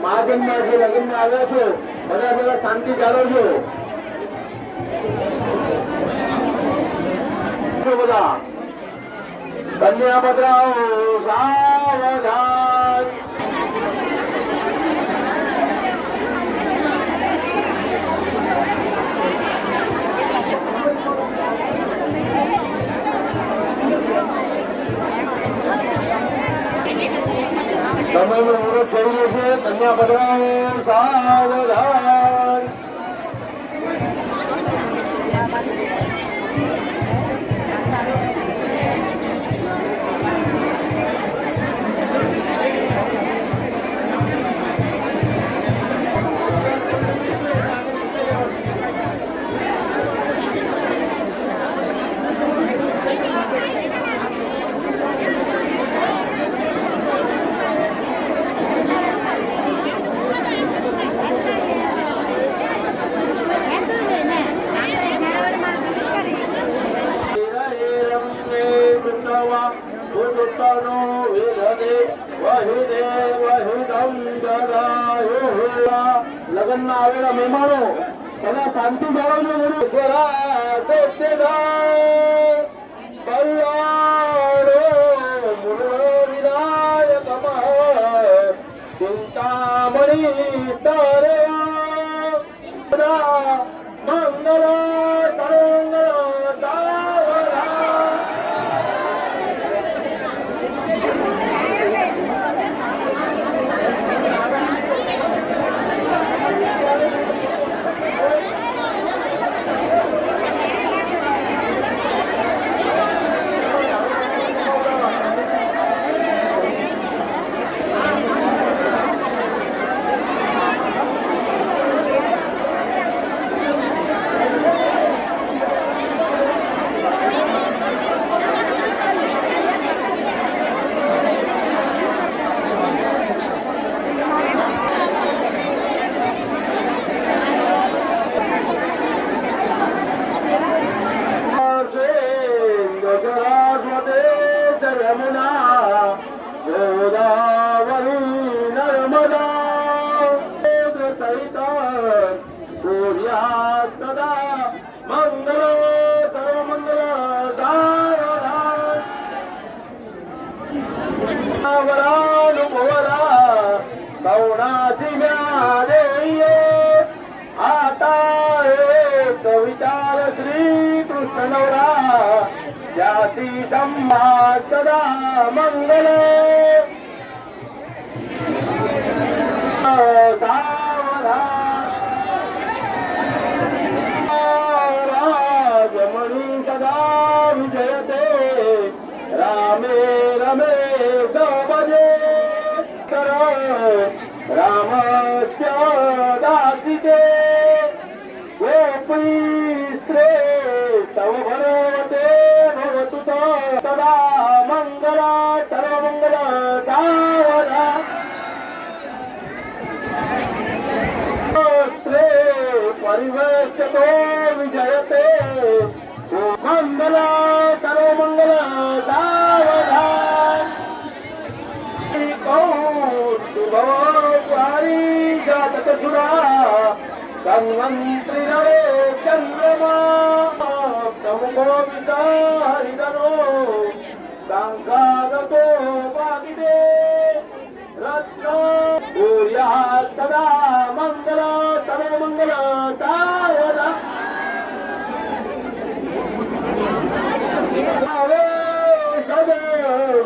महाजन्माचे लग्न આવ્યા છો બધા બધા શાંતિ જાળવજો બધા કન્યા પધરાવો સાવધાન સમયનો મુહૂર્ત થઈ ગયો છે કન્યા પધરાવો સાવધાન લગ્ન ના આવેલા મહેમાનો બધા શાંતિ જાળવજો ચિંતામણી તારે મંગળ विचार श्री कृष्ण नवरा जाती संवाद सदा मंगल राजमणि सदा विजयते रामे रमे सवजे रामस्य दासिते गोपीस्त्रे तव भगवते भवतु सदा मंगल सर्वमंगल सावधा स्त्रे परिवेशतो विजयते मंगल सर्वमंगल सावधा कौस्तुभवारी जातकसुरा धन्वंतरि नरे चंद्रमा प्रमुखो विचारिदनो संघागतो वागिदे रत्न भूयात् सदा मंगल सर्वमंगल सावधा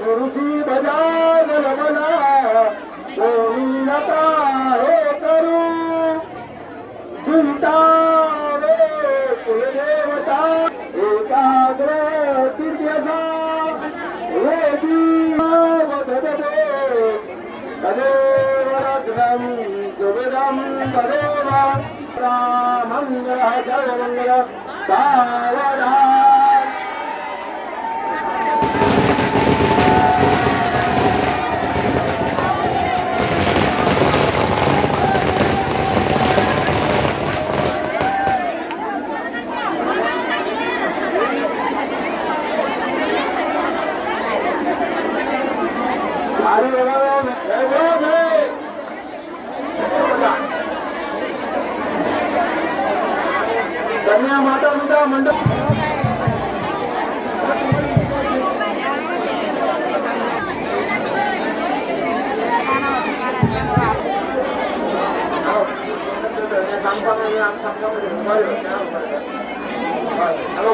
गुरुजी भजान रमना गोविंदता हे करू चिंता वे कुलदेवता एकाग्र चित्यसा वेदी वददे तदेव रत्नं सुविदं तदेव रामंगल सर्वमंगल सावधान हेलो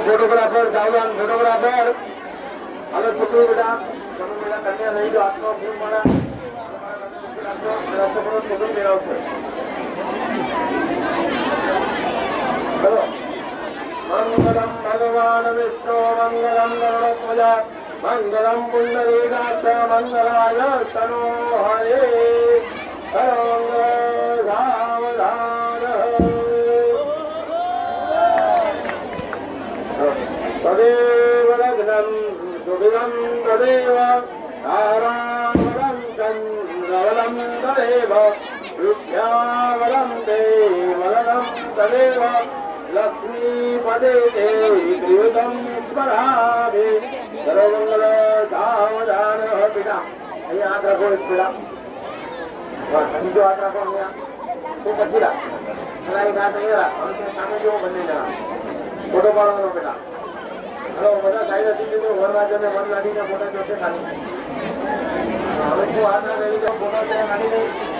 फोटोग्राफर जाऊन फोटोग्राफर हेलो छुट्टी बेटा बेटा कन्या नहीं जो आत्मा फोन मारा हेलो मंगलम भगवान विष्णु मंगलम गरुड़ध्वज मंगलम पुंडरीकाक्ष मंगलाय तनो हरे तदेव लग्नं सुदिनं तदेव तारावलं चन्द्रवलं तदेव विद्यावलं देवलं तदेव लक्ष्मीपदे ते कृतं स्मरामि सर्वमंगल सावधान पिता અહીં હાથ રાખો એક પેલા બીજો હાથ રાખો અહીંયા તું પછી રાખ પેલા એક હાથ અહીંયા રાખ હવે સામે જેવો બંને જણા ફોટો પાડવાનો પેલા હલો બધા સાઈડ હતી દીધું વરરાજ અને વનલાડીના ફોટા જોશે ખાલી હવે તું હાથ ના રહી જાઓ ફોટા ત્યાં કાઢી દઈ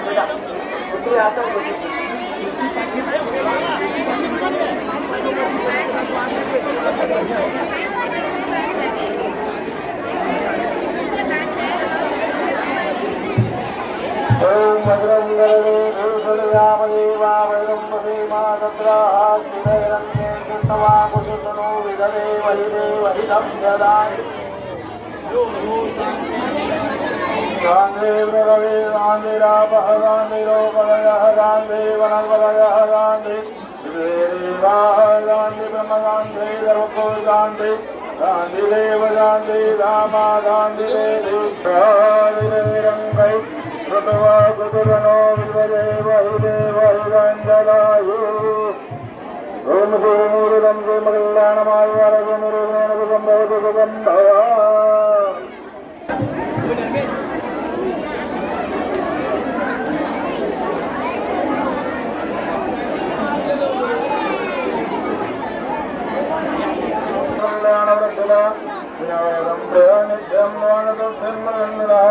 બેટા ઉતરી હાથ ओम भद्रं गरुडे भूषणयामदेवा वैरम्भसेमा तत्राः शिवैरन्ये कृष्णवा कुशुतनो विदवे वहिदे वहिदं ददामि गान्धे प्रभवे गान्धे रापः गान्धे रोपदयः गान्धे वनवदयः गान्धे देवाः गान्धे ब्रह्मगान्धे सर्वको गान्धे गान्धे देव गान्धे रामा गान्धे देवीरङ्गै कृतवा कुतुरनो विद्वदेव हिदेव हिरञ्जलायु ओम श्रीमूर्तं श्रीमकल्याणमाय वरदमुरुगेण सुगन्धवतु सुगन्धया कल्याणवृद्धला विनायकं प्रयानित्यं वाणतुर्मन्दिरः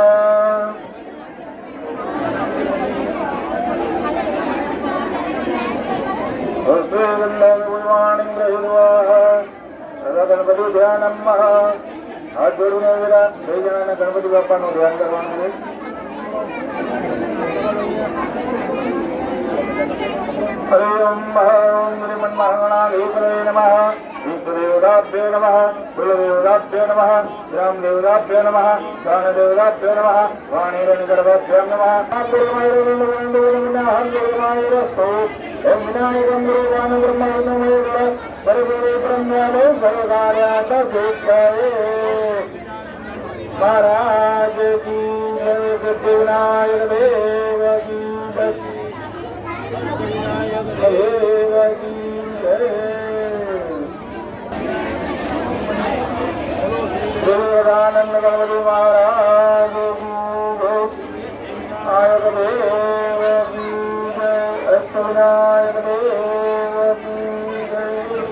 गणपति ध्यान हाथ जोड़ून जरा गणपति बाप्पा ध्यान करवा हरे ओम श्रीमन्महागणाधीपते नमः विष्णुदेवताभ्यो नमः कुलदेवताभ्यो नमः रामदेवताभ्यो नमः दानदेवताभ्यो नमः वाणीरनिकटभ्यां नमः ओम विनायकं गुरुवान ब्रह्मणमये परगुरे ब्रह्मणे सर्वकार्यात सिद्धये महाराज की जय सिद्धिविनायक देव की जय देव की जय देवानंद गणपति महाराज की जय नायक देव की जय अष्टविनायक देव की जय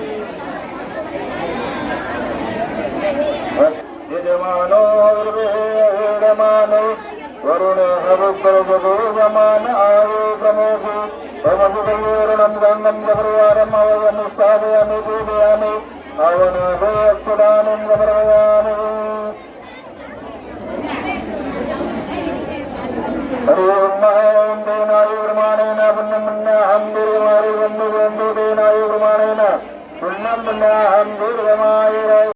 यजमानो वरुण हवमान आयो प्रमोदो प्रमोदं गंगं गवर्वारं अवयनुष्ठापयामि पूजयामि आवनोदानं गवर्वयामि हरि ओम देनाय प्रमाणेन पुण्यं पुण्याहं दीर्घमाय वन्दे वन्दे देनाय प्रमाणेन पुण्यं पुण्याहं दीर्घमाय